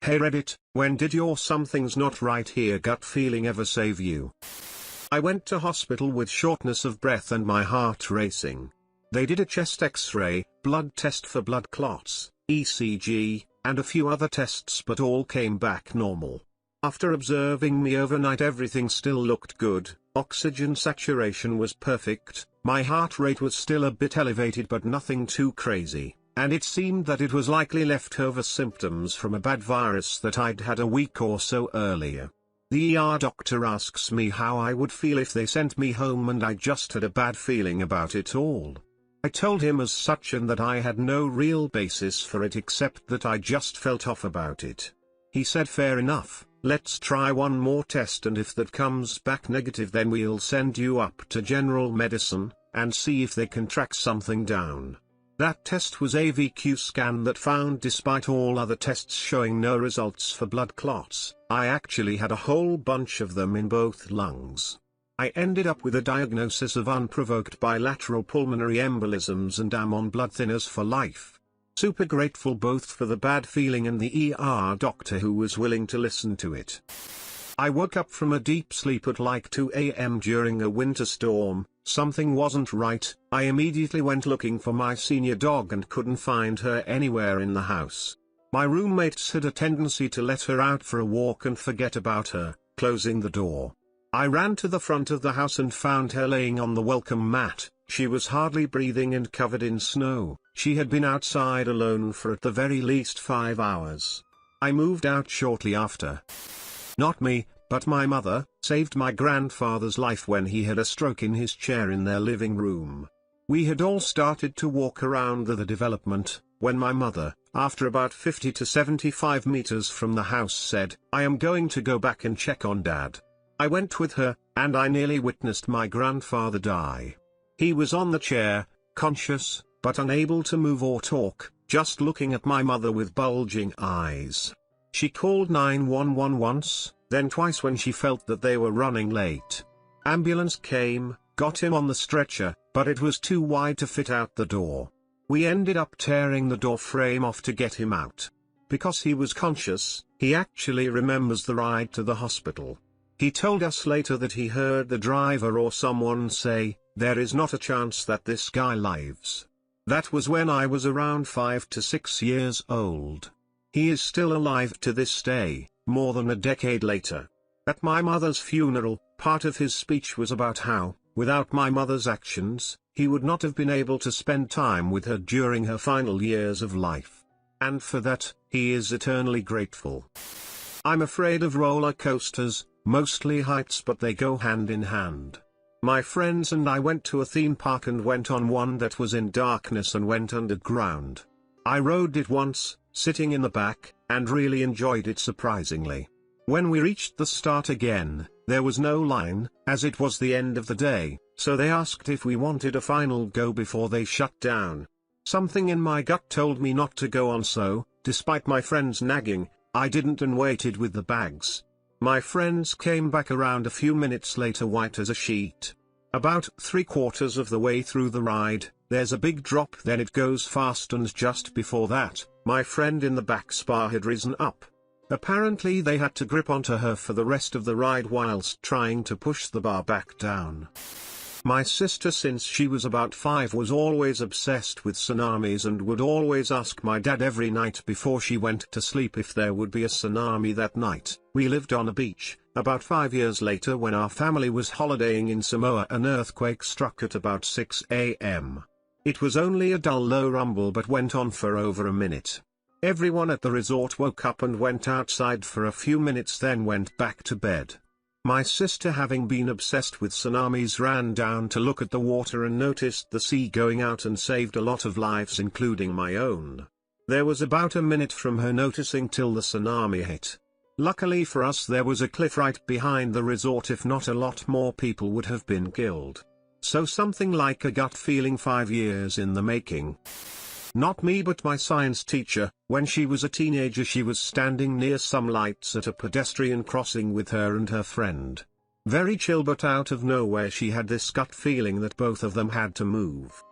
Hey Reddit, when did your something's not right here gut feeling ever save you? I went to hospital with shortness of breath and my heart racing. They did a chest x-ray, blood test for blood clots, ECG, and a few other tests but all came back normal. After observing me overnight everything still looked good, oxygen saturation was perfect, my heart rate was still a bit elevated but nothing too crazy, and it seemed that it was likely leftover symptoms from a bad virus that I'd had a week or so earlier. The ER doctor asks me how I would feel if they sent me home and I just had a bad feeling about it all. I told him as such and that I had no real basis for it except that I just felt off about it. He said fair enough, let's try one more test and if that comes back negative then we'll send you up to general medicine, and see if they can track something down. That test was a VQ scan that found despite all other tests showing no results for blood clots, I actually had a whole bunch of them in both lungs. I ended up with a diagnosis of unprovoked bilateral pulmonary embolisms and am on blood thinners for life. Super grateful both for the bad feeling and the ER doctor who was willing to listen to it. I woke up from a deep sleep at like 2 AM during a winter storm. Something wasn't right. I immediately went looking for my senior dog and couldn't find her anywhere in the house. My roommates had a tendency to let her out for a walk and forget about her, closing the door. I ran to the front of the house and found her laying on the welcome mat. She was hardly breathing and covered in snow. She had been outside alone for at the very least 5 hours. I moved out shortly after. Not me, but my mother, saved my grandfather's life when he had a stroke in his chair in their living room. We had all started to walk around the development, when my mother, after about 50 to 75 meters from the house said, I am going to go back and check on Dad. I went with her, and I nearly witnessed my grandfather die. He was on the chair, conscious, but unable to move or talk, just looking at my mother with bulging eyes. She called 911 once, then twice when she felt that they were running late. Ambulance came, got him on the stretcher, but it was too wide to fit out the door. We ended up tearing the door frame off to get him out. Because he was conscious, he actually remembers the ride to the hospital. He told us later that he heard the driver or someone say, there is not a chance that this guy lives. That was when I was around 5 to 6 years old. He is still alive to this day, more than a decade later. At my mother's funeral, part of his speech was about how, without my mother's actions, he would not have been able to spend time with her during her final years of life. And for that, he is eternally grateful. I'm afraid of roller coasters, mostly heights, but they go hand in hand. My friends and I went to a theme park and went on one that was in darkness and went underground. I rode it once, sitting in the back, and really enjoyed it surprisingly. When we reached the start again, there was no line, as it was the end of the day, so they asked if we wanted a final go before they shut down. Something in my gut told me not to go on, so, despite my friends nagging, I didn't and waited with the bags. My friends came back around a few minutes later white as a sheet. About 3/4 of the way through the ride, there's a big drop, then it goes fast, and just before that, my friend in the back spar had risen up. Apparently they had to grip onto her for the rest of the ride whilst trying to push the bar back down. My sister, since she was about 5, was always obsessed with tsunamis and would always ask my dad every night before she went to sleep if there would be a tsunami that night. We lived on a beach. About 5 years later, when our family was holidaying in Samoa, an earthquake struck at about 6 AM. It was only a dull low rumble but went on for over a minute. Everyone at the resort woke up and went outside for a few minutes, then went back to bed. My sister, having been obsessed with tsunamis, ran down to look at the water and noticed the sea going out and saved a lot of lives, including my own. There was about a minute from her noticing till the tsunami hit. Luckily for us, there was a cliff right behind the resort. If not, a lot more people would have been killed. So something like a gut feeling 5 years in the making. Not me, but my science teacher. When she was a teenager, she was standing near some lights at a pedestrian crossing with her and her friend. Very chill, but out of nowhere she had this gut feeling that both of them had to move.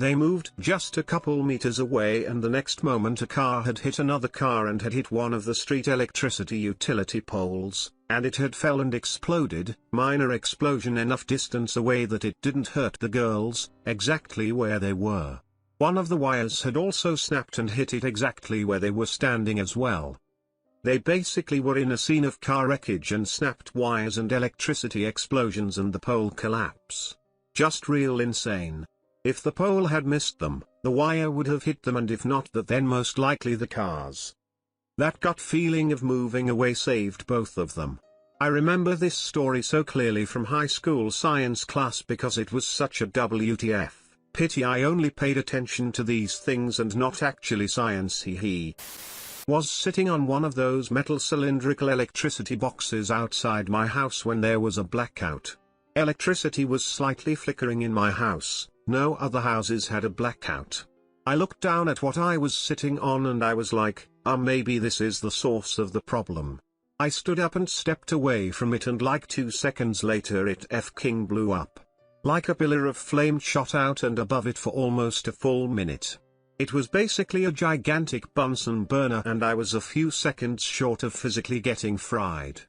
They moved just a couple meters away, and the next moment a car had hit another car and had hit one of the street electricity utility poles, and it had fell and exploded. Minor explosion enough distance away that it didn't hurt the girls, exactly where they were. One of the wires had also snapped and hit it exactly where they were standing as well. They basically were in a scene of car wreckage and snapped wires and electricity explosions and the pole collapse. Just real insane. If the pole had missed them, the wire would have hit them, and if not that, then most likely the cars. That gut feeling of moving away saved both of them. I remember this story so clearly from high school science class because it was such a WTF. Pity I only paid attention to these things and not actually science. He was sitting on one of those metal cylindrical electricity boxes outside my house when there was a blackout. Electricity was slightly flickering in my house. No other houses had a blackout. I looked down at what I was sitting on and I was like, maybe this is the source of the problem. I stood up and stepped away from it, and like 2 seconds later it f-king blew up. Like a pillar of flame shot out and above it for almost a full minute. It was basically a gigantic Bunsen burner, and I was a few seconds short of physically getting fried.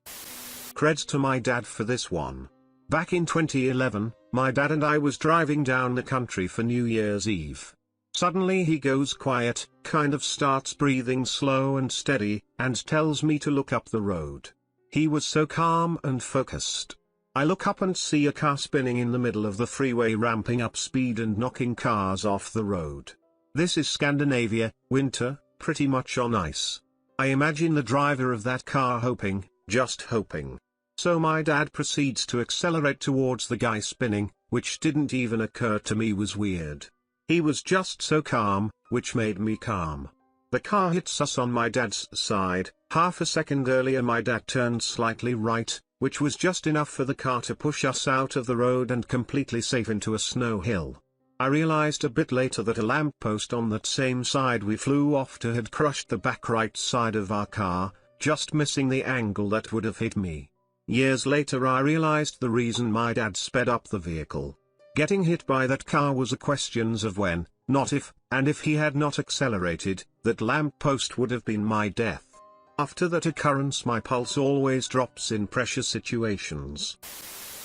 Creds to my dad for this one. Back in 2011, my dad and I was driving down the country for New Year's Eve. Suddenly he goes quiet, kind of starts breathing slow and steady, and tells me to look up the road. He was so calm and focused. I look up and see a car spinning in the middle of the freeway, ramping up speed and knocking cars off the road. This is Scandinavia, winter, pretty much on ice. I imagine the driver of that car hoping, just hoping. So my dad proceeds to accelerate towards the guy spinning, which didn't even occur to me was weird. He was just so calm, which made me calm. The car hits us on my dad's side. Half a second earlier my dad turned slightly right, which was just enough for the car to push us out of the road and completely safe into a snow hill. I realized a bit later that a lamppost on that same side we flew off to had crushed the back right side of our car, just missing the angle that would have hit me. Years later I realized the reason my dad sped up the vehicle. Getting hit by that car was a question of when, not if, and if he had not accelerated, that lamppost would have been my death. After that occurrence my pulse always drops in pressure situations.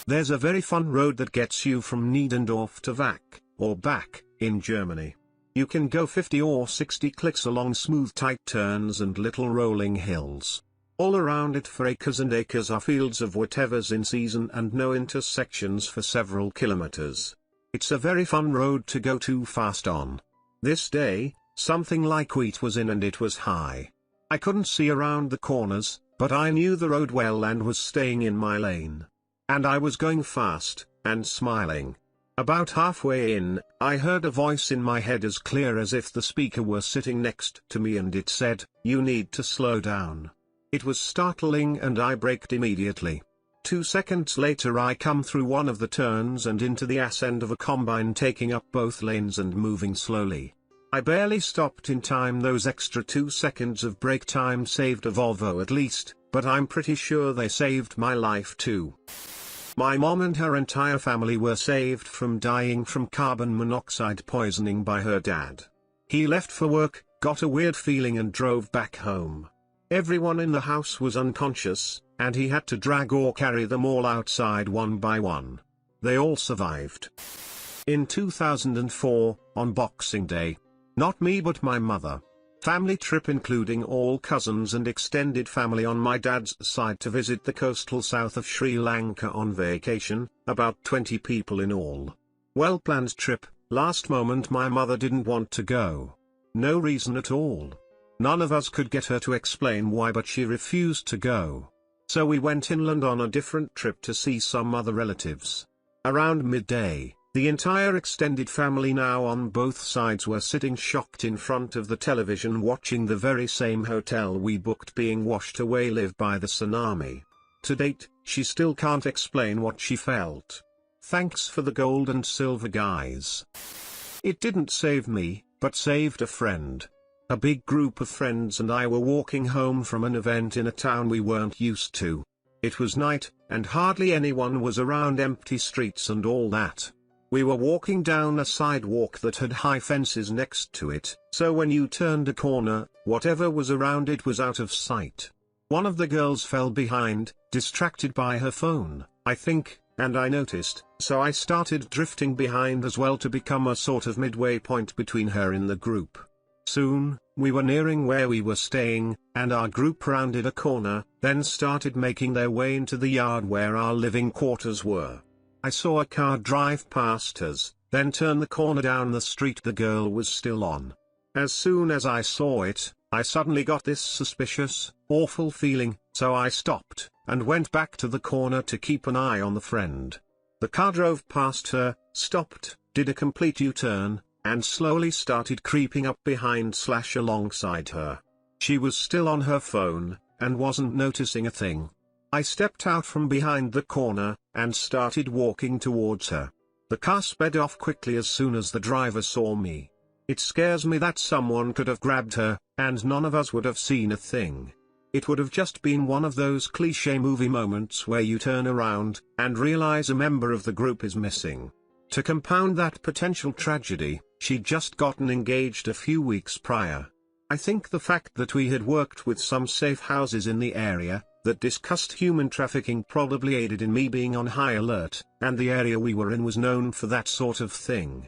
There's a very fun road that gets you from Niedendorf to Wack, or back, in Germany. You can go 50 or 60 clicks along smooth tight turns and little rolling hills. All around it for acres and acres are fields of whatever's in season and no intersections for several kilometers. It's a very fun road to go too fast on. This day, something like wheat was in and it was high. I couldn't see around the corners, but I knew the road well and was staying in my lane. And I was going fast, and smiling. About halfway in, I heard a voice in my head as clear as if the speaker were sitting next to me, and it said, "You need to slow down." It was startling and I braked immediately. 2 seconds later I come through one of the turns and into the ass end of a combine taking up both lanes and moving slowly. I barely stopped in time. Those extra 2 seconds of brake time saved a Volvo at least, but I'm pretty sure they saved my life too. My mom and her entire family were saved from dying from carbon monoxide poisoning by her dad. He left for work, got a weird feeling and drove back home. Everyone in the house was unconscious, and he had to drag or carry them all outside one by one. They all survived. In 2004, on Boxing Day. Not me but my mother. Family trip including all cousins and extended family on my dad's side to visit the coastal south of Sri Lanka on vacation, about 20 people in all. Well planned trip, last moment my mother didn't want to go. No reason at all. None of us could get her to explain why, but she refused to go. So we went inland on a different trip to see some other relatives. Around midday, the entire extended family now on both sides were sitting shocked in front of the television watching the very same hotel we booked being washed away live by the tsunami. To date, she still can't explain what she felt. Thanks for the gold and silver, guys. It didn't save me, but saved a friend. A big group of friends and I were walking home from an event in a town we weren't used to. It was night, and hardly anyone was around, empty streets and all that. We were walking down a sidewalk that had high fences next to it, so when you turned a corner, whatever was around it was out of sight. One of the girls fell behind, distracted by her phone, I think, and I noticed, so I started drifting behind as well to become a sort of midway point between her in the group. Soon, we were nearing where we were staying, and our group rounded a corner, then started making their way into the yard where our living quarters were. I saw a car drive past us, then turn the corner down the street the girl was still on. As soon as I saw it, I suddenly got this suspicious, awful feeling, so I stopped, and went back to the corner to keep an eye on the friend. The car drove past her, stopped, did a complete U-turn, and slowly started creeping up behind/alongside her. She was still on her phone, and wasn't noticing a thing. I stepped out from behind the corner, and started walking towards her. The car sped off quickly as soon as the driver saw me. It scares me that someone could have grabbed her, and none of us would have seen a thing. It would have just been one of those cliché movie moments where you turn around, and realize a member of the group is missing. To compound that potential tragedy, she'd just gotten engaged a few weeks prior. I think the fact that we had worked with some safe houses in the area, that discussed human trafficking probably aided in me being on high alert, and the area we were in was known for that sort of thing.